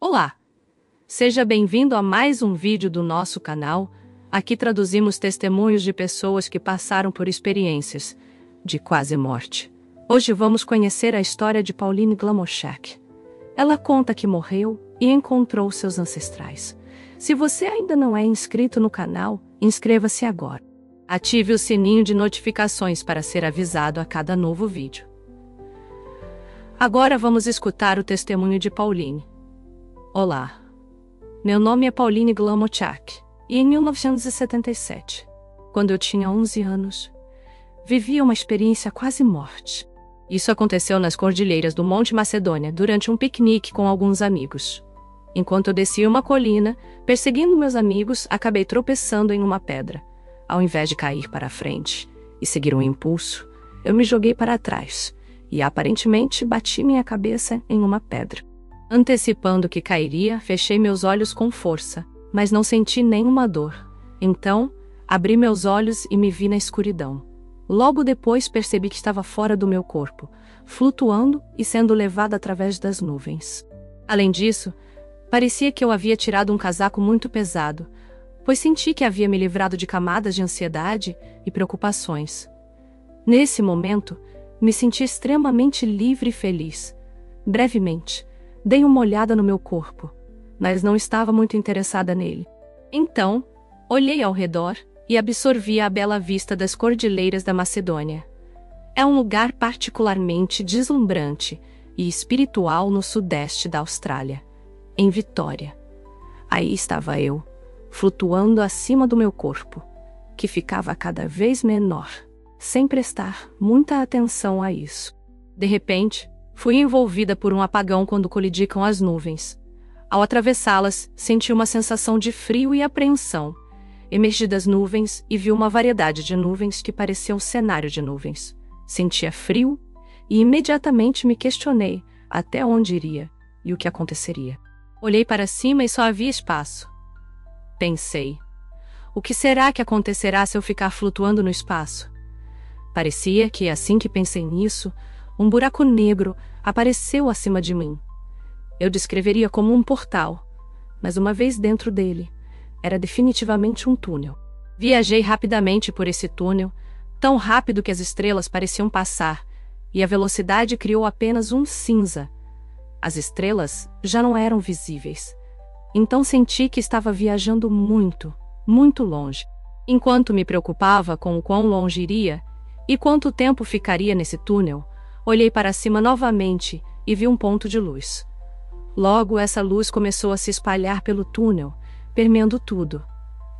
Olá! Seja bem-vindo a mais um vídeo do nosso canal. Aqui traduzimos testemunhos de pessoas que passaram por experiências de quase morte. Hoje vamos conhecer a história de Pauline Glamoczak. Ela conta que morreu e encontrou seus ancestrais. Se você ainda não é inscrito no canal, inscreva-se agora. Ative o sininho de notificações para ser avisado a cada novo vídeo. Agora vamos escutar o testemunho de Pauline. Olá, meu nome é Pauline Glamoczak e em 1977, quando eu tinha 11 anos, vivia uma experiência quase morte. Isso aconteceu nas cordilheiras do Monte Macedônia durante um piquenique com alguns amigos. Enquanto eu descia uma colina, perseguindo meus amigos, acabei tropeçando em uma pedra. Ao invés de cair para a frente e seguir um impulso, eu me joguei para trás e aparentemente bati minha cabeça em uma pedra. Antecipando que cairia, fechei meus olhos com força, mas não senti nenhuma dor. Então, abri meus olhos e me vi na escuridão. Logo depois percebi que estava fora do meu corpo, flutuando e sendo levada através das nuvens. Além disso, parecia que eu havia tirado um casaco muito pesado, pois senti que havia me livrado de camadas de ansiedade e preocupações. Nesse momento, me senti extremamente livre e feliz. Brevemente, dei uma olhada no meu corpo, mas não estava muito interessada nele. Então, olhei ao redor e absorvi a bela vista das cordilheiras da Macedônia. É um lugar particularmente deslumbrante e espiritual no sudeste da Austrália, em Vitória. Aí estava eu, flutuando acima do meu corpo, que ficava cada vez menor, sem prestar muita atenção a isso. De repente, fui envolvida por um apagão quando colidi com as nuvens. Ao atravessá-las, senti uma sensação de frio e apreensão. Emergi das nuvens e vi uma variedade de nuvens que parecia um cenário de nuvens. Sentia frio e imediatamente me questionei até onde iria e o que aconteceria. Olhei para cima e só havia espaço. Pensei, o que será que acontecerá se eu ficar flutuando no espaço? Parecia que, assim que pensei nisso, um buraco negro apareceu acima de mim. Eu descreveria como um portal, mas uma vez dentro dele, era definitivamente um túnel. Viajei rapidamente por esse túnel, tão rápido que as estrelas pareciam passar, e a velocidade criou apenas um cinza. As estrelas já não eram visíveis. Então senti que estava viajando muito, muito longe. Enquanto me preocupava com o quão longe iria e quanto tempo ficaria nesse túnel, olhei para cima novamente e vi um ponto de luz. Logo, essa luz começou a se espalhar pelo túnel, permeando tudo.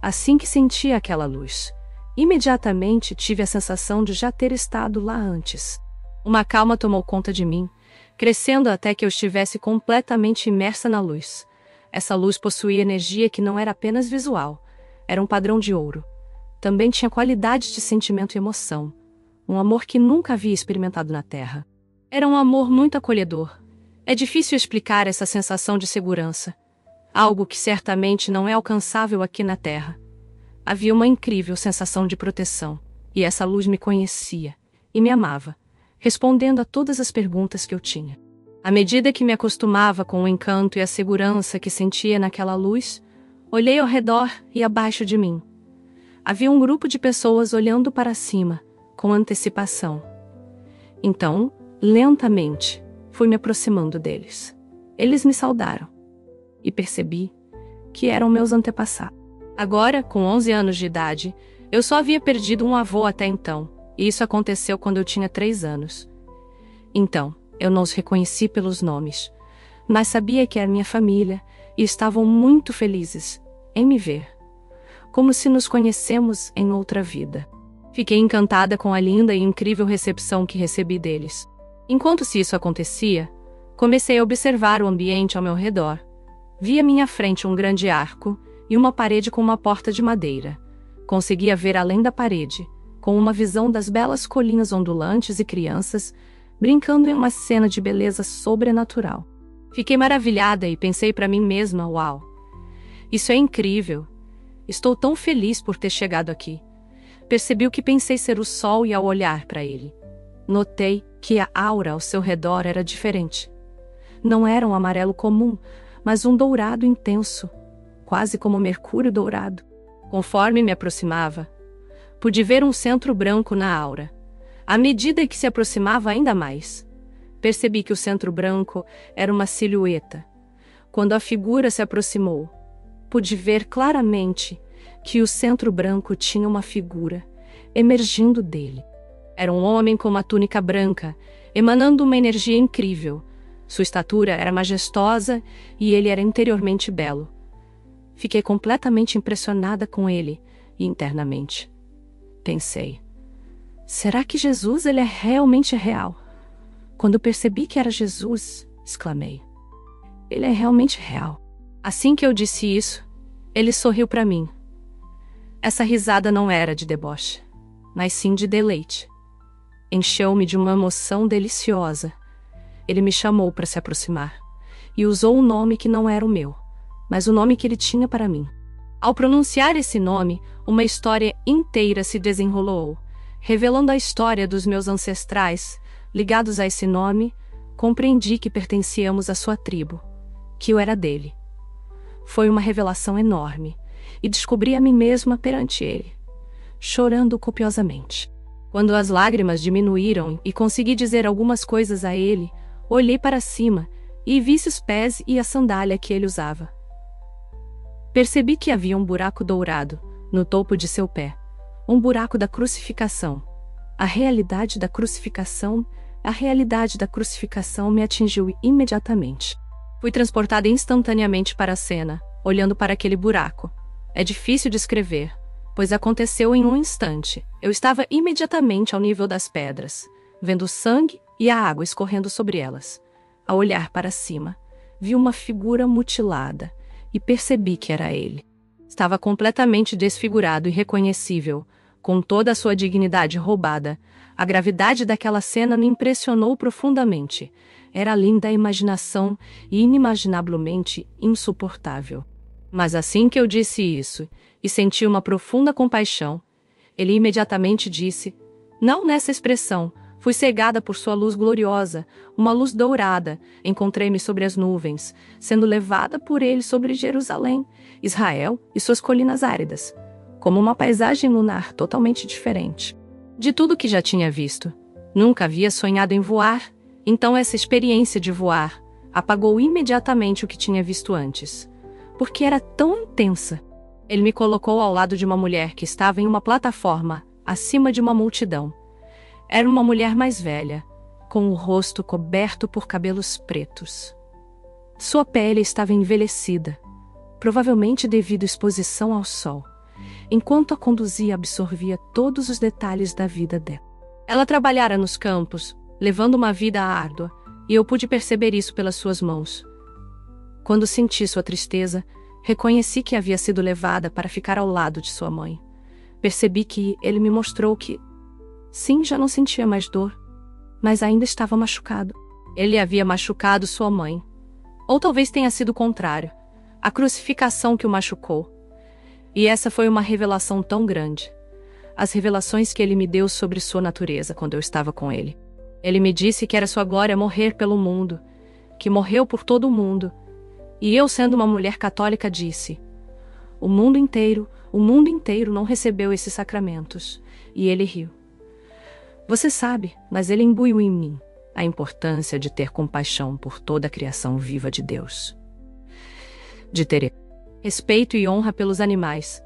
Assim que senti aquela luz, imediatamente tive a sensação de já ter estado lá antes. Uma calma tomou conta de mim, crescendo até que eu estivesse completamente imersa na luz. Essa luz possuía energia que não era apenas visual, era um padrão de ouro. Também tinha qualidades de sentimento e emoção. Um amor que nunca havia experimentado na Terra. Era um amor muito acolhedor. É difícil explicar essa sensação de segurança. Algo que certamente não é alcançável aqui na Terra. Havia uma incrível sensação de proteção. E essa luz me conhecia e me amava, respondendo a todas as perguntas que eu tinha. À medida que me acostumava com o encanto e a segurança que sentia naquela luz, olhei ao redor e abaixo de mim. Havia um grupo de pessoas olhando para cima, com antecipação. Então, lentamente, fui me aproximando deles. Eles me saudaram. E percebi que eram meus antepassados. Agora, com 11 anos de idade, eu só havia perdido um avô até então, e isso aconteceu quando eu tinha 3 anos. Então, eu não os reconheci pelos nomes, mas sabia que era minha família e estavam muito felizes em me ver, como se nos conhecemos em outra vida. Fiquei encantada com a linda e incrível recepção que recebi deles. Enquanto isso acontecia, comecei a observar o ambiente ao meu redor. Vi à minha frente um grande arco e uma parede com uma porta de madeira. Conseguia ver além da parede, com uma visão das belas colinas ondulantes e crianças, brincando em uma cena de beleza sobrenatural. Fiquei maravilhada e pensei para mim mesma, uau! Isso é incrível! Estou tão feliz por ter chegado aqui. Percebi o que pensei ser o sol e ao olhar para ele. Notei que a aura ao seu redor era diferente. Não era um amarelo comum, mas um dourado intenso, quase como mercúrio dourado. Conforme me aproximava, pude ver um centro branco na aura. À medida que se aproximava ainda mais, percebi que o centro branco era uma silhueta. Quando a figura se aproximou, pude ver claramente que o centro branco tinha uma figura emergindo dele. Era um homem com uma túnica branca, emanando uma energia incrível. Sua estatura era majestosa e ele era interiormente belo. Fiquei completamente impressionada com ele e internamente pensei: será que Jesus ele é realmente real? Quando percebi que era Jesus, exclamei: ele é realmente real. Assim que eu disse isso, ele sorriu para mim. Essa risada não era de deboche, mas sim de deleite. Encheu-me de uma emoção deliciosa. Ele me chamou para se aproximar e usou um nome que não era o meu, mas o nome que ele tinha para mim. Ao pronunciar esse nome, uma história inteira se desenrolou, revelando a história dos meus ancestrais. Ligados a esse nome, compreendi que pertencíamos à sua tribo, que eu era dele. Foi uma revelação enorme, e descobri a mim mesma perante ele, chorando copiosamente. Quando as lágrimas diminuíram e consegui dizer algumas coisas a ele, olhei para cima e vi os pés e a sandália que ele usava. Percebi que havia um buraco dourado no topo de seu pé, um buraco da crucificação. A realidade da crucificação me atingiu imediatamente. Fui transportada instantaneamente para a cena, olhando para aquele buraco. É difícil descrever, pois aconteceu em um instante. Eu estava imediatamente ao nível das pedras, vendo o sangue e a água escorrendo sobre elas. Ao olhar para cima, vi uma figura mutilada e percebi que era ele. Estava completamente desfigurado e irreconhecível, com toda a sua dignidade roubada. A gravidade daquela cena me impressionou profundamente. Era além da imaginação e inimaginavelmente insuportável. Mas assim que eu disse isso, e senti uma profunda compaixão, ele imediatamente disse: não nessa expressão, fui cegada por sua luz gloriosa, uma luz dourada, encontrei-me sobre as nuvens, sendo levada por ele sobre Jerusalém, Israel e suas colinas áridas, como uma paisagem lunar totalmente diferente de tudo que já tinha visto. Nunca havia sonhado em voar, então essa experiência de voar apagou imediatamente o que tinha visto antes, porque era tão intensa. Ele me colocou ao lado de uma mulher que estava em uma plataforma, acima de uma multidão. Era uma mulher mais velha, com o rosto coberto por cabelos pretos. Sua pele estava envelhecida, provavelmente devido à exposição ao sol. Enquanto a conduzia, absorvia todos os detalhes da vida dela. Ela trabalhara nos campos, levando uma vida árdua, e eu pude perceber isso pelas suas mãos. Quando senti sua tristeza, reconheci que havia sido levada para ficar ao lado de sua mãe. Percebi que ele me mostrou que, sim, já não sentia mais dor, mas ainda estava machucado. Ele havia machucado sua mãe. Ou talvez tenha sido o contrário, a crucificação que o machucou. E essa foi uma revelação tão grande. As revelações que ele me deu sobre sua natureza quando eu estava com ele. Ele me disse que era sua glória morrer pelo mundo, que morreu por todo o mundo. E eu, sendo uma mulher católica, disse: o mundo inteiro não recebeu esses sacramentos. E ele riu. Você sabe, mas ele imbuiu em mim a importância de ter compaixão por toda a criação viva de Deus. De ter respeito e honra pelos animais.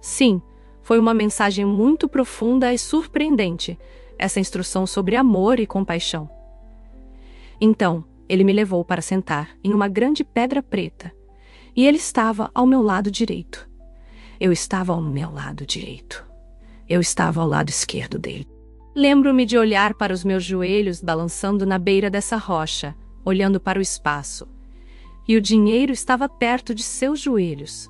Sim, foi uma mensagem muito profunda e surpreendente, essa instrução sobre amor e compaixão. Então, ele me levou para sentar em uma grande pedra preta, e ele estava ao meu lado direito. Eu estava ao meu lado direito. Eu estava ao lado esquerdo dele. Lembro-me de olhar para os meus joelhos balançando na beira dessa rocha, olhando para o espaço. E o dinheiro estava perto de seus joelhos.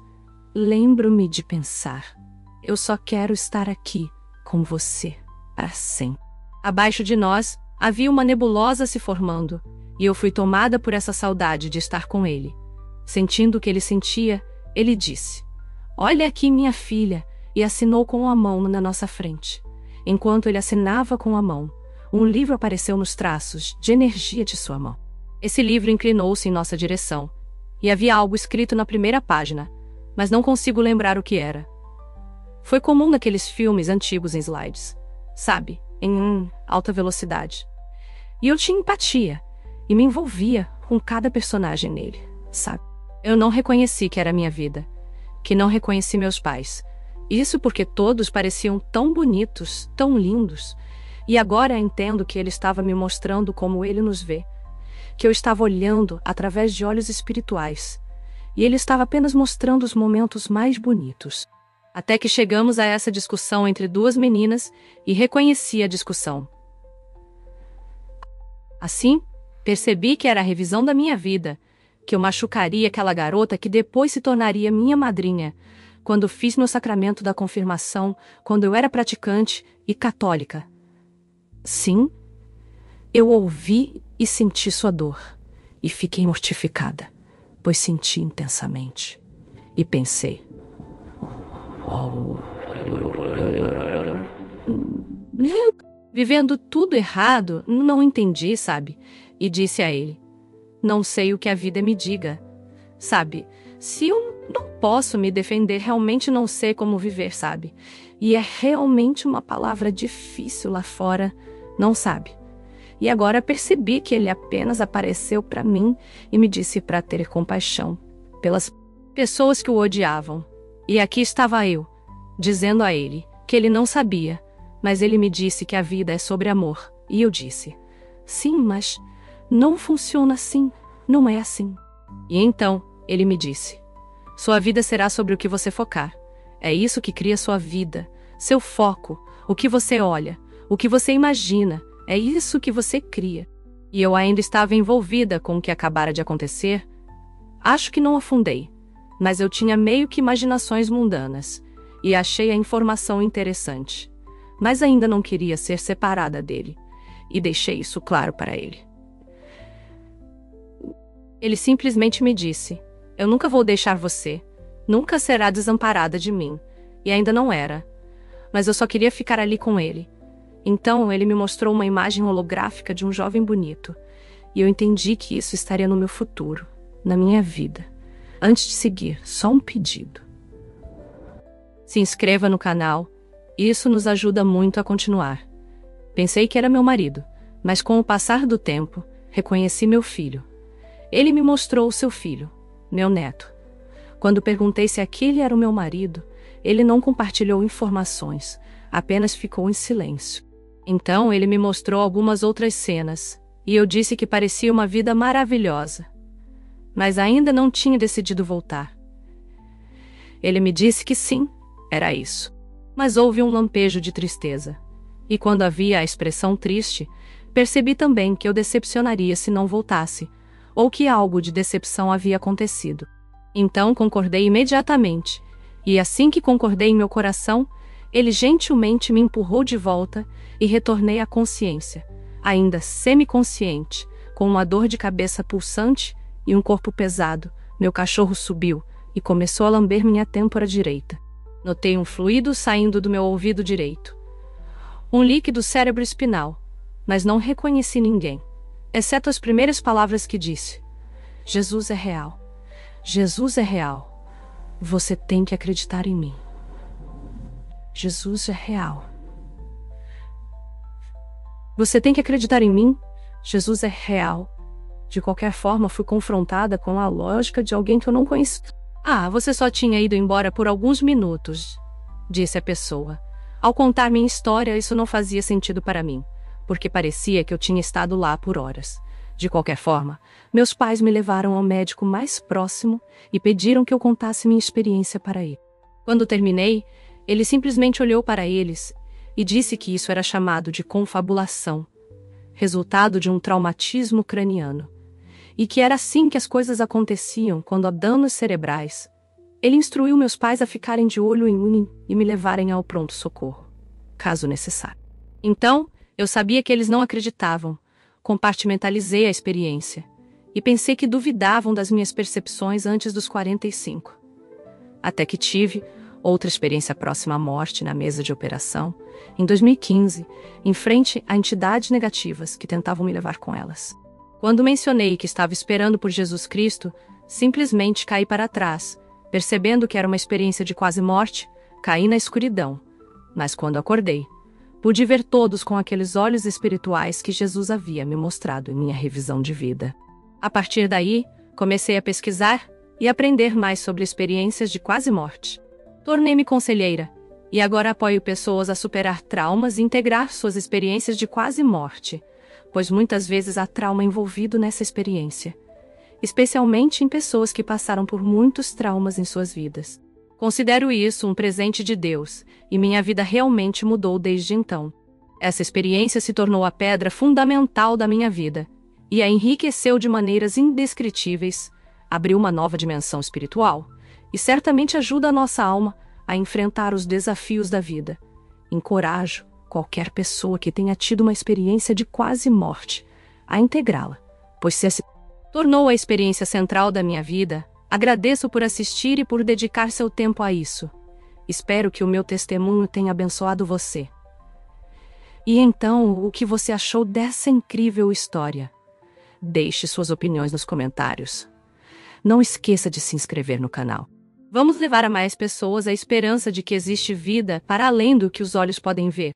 Lembro-me de pensar: eu só quero estar aqui, com você, para sempre. Abaixo de nós, havia uma nebulosa se formando, e eu fui tomada por essa saudade de estar com ele. Sentindo o que ele sentia, ele disse: olha aqui, minha filha, e assinou com a mão na nossa frente. Enquanto ele assinava com a mão, um livro apareceu nos traços de energia de sua mão. Esse livro inclinou-se em nossa direção, e havia algo escrito na primeira página, mas não consigo lembrar o que era. Foi comum naqueles filmes antigos em slides, sabe, em alta velocidade. E eu tinha empatia, e me envolvia com cada personagem nele, sabe? Eu não reconheci que era a minha vida, que não reconheci meus pais. Isso porque todos pareciam tão bonitos, tão lindos, e agora entendo que ele estava me mostrando como ele nos vê, que eu estava olhando através de olhos espirituais, e ele estava apenas mostrando os momentos mais bonitos. Até que chegamos a essa discussão entre duas meninas e reconheci a discussão. Assim, percebi que era a revisão da minha vida, que eu machucaria aquela garota que depois se tornaria minha madrinha, quando fiz meu sacramento da confirmação, quando eu era praticante e católica. Sim, eu ouvi e senti sua dor, e fiquei mortificada, pois senti intensamente. E pensei... Vivendo tudo errado, não entendi, sabe? E disse a ele: não sei o que a vida me diga. Sabe, se eu não posso me defender, realmente não sei como viver, sabe? E é realmente uma palavra difícil lá fora, não sabe? E agora percebi que ele apenas apareceu para mim e me disse para ter compaixão pelas pessoas que o odiavam. E aqui estava eu, dizendo a ele que ele não sabia, mas ele me disse que a vida é sobre amor. E eu disse: sim, mas não funciona assim, não é assim. E então, ele me disse: sua vida será sobre o que você focar. É isso que cria sua vida, seu foco, o que você olha, o que você imagina, é isso que você cria. E eu ainda estava envolvida com o que acabara de acontecer. Acho que não afundei, mas eu tinha meio que imaginações mundanas, e achei a informação interessante. Mas ainda não queria ser separada dele, e deixei isso claro para ele. Ele simplesmente me disse: eu nunca vou deixar você, nunca será desamparada de mim, e ainda não era. Mas eu só queria ficar ali com ele. Então ele me mostrou uma imagem holográfica de um jovem bonito, e eu entendi que isso estaria no meu futuro, na minha vida. Antes de seguir, só um pedido. Se inscreva no canal, isso nos ajuda muito a continuar. Pensei que era meu marido, mas com o passar do tempo, reconheci meu filho. Ele me mostrou o seu filho, meu neto. Quando perguntei se aquele era o meu marido, ele não compartilhou informações, apenas ficou em silêncio. Então ele me mostrou algumas outras cenas, e eu disse que parecia uma vida maravilhosa. Mas ainda não tinha decidido voltar. Ele me disse que sim, era isso. Mas houve um lampejo de tristeza. E quando havia a expressão triste, percebi também que eu decepcionaria se não voltasse, ou que algo de decepção havia acontecido. Então concordei imediatamente, e assim que concordei em meu coração, ele gentilmente me empurrou de volta e retornei à consciência, ainda semiconsciente, com uma dor de cabeça pulsante e um corpo pesado. Meu cachorro subiu e começou a lamber minha têmpora direita. Notei um fluido saindo do meu ouvido direito. Um líquido cérebro-espinal, mas não reconheci ninguém, exceto as primeiras palavras que disse: Jesus é real. Jesus é real. Você tem que acreditar em mim. Jesus é real. Você tem que acreditar em mim. Jesus é real. De qualquer forma, fui confrontada com a lógica de alguém que eu não conheço. Ah, você só tinha ido embora por alguns minutos, disse a pessoa. Ao contar minha história, isso não fazia sentido para mim, porque parecia que eu tinha estado lá por horas. De qualquer forma, meus pais me levaram ao médico mais próximo e pediram que eu contasse minha experiência para ele. Quando terminei, ele simplesmente olhou para eles e disse que isso era chamado de confabulação, resultado de um traumatismo craniano, e que era assim que as coisas aconteciam quando há danos cerebrais. Ele instruiu meus pais a ficarem de olho em mim e me levarem ao pronto-socorro, caso necessário. Então, eu sabia que eles não acreditavam. Compartimentalizei a experiência e pensei que duvidavam das minhas percepções antes dos 45. Até que tive outra experiência próxima à morte na mesa de operação, em 2015, em frente a entidades negativas que tentavam me levar com elas. Quando mencionei que estava esperando por Jesus Cristo, Simplesmente caí para trás, percebendo que era uma experiência de quase morte, caí na escuridão. Mas quando acordei, pude ver todos com aqueles olhos espirituais que Jesus havia me mostrado em minha revisão de vida. A partir daí, comecei a pesquisar e aprender mais sobre experiências de quase morte. Tornei-me conselheira e agora apoio pessoas a superar traumas e integrar suas experiências de quase morte, pois muitas vezes há trauma envolvido nessa experiência, especialmente em pessoas que passaram por muitos traumas em suas vidas. Considero isso um presente de Deus, e minha vida realmente mudou desde então. Essa experiência se tornou a pedra fundamental da minha vida, e a enriqueceu de maneiras indescritíveis, abriu uma nova dimensão espiritual, e certamente ajuda a nossa alma a enfrentar os desafios da vida. Encorajo qualquer pessoa que tenha tido uma experiência de quase morte a integrá-la, pois se tornou a experiência central da minha vida. Agradeço por assistir e por dedicar seu tempo a isso. Espero que o meu testemunho tenha abençoado você. E então, o que você achou dessa incrível história? Deixe suas opiniões nos comentários. Não esqueça de se inscrever no canal. Vamos levar a mais pessoas a esperança de que existe vida para além do que os olhos podem ver.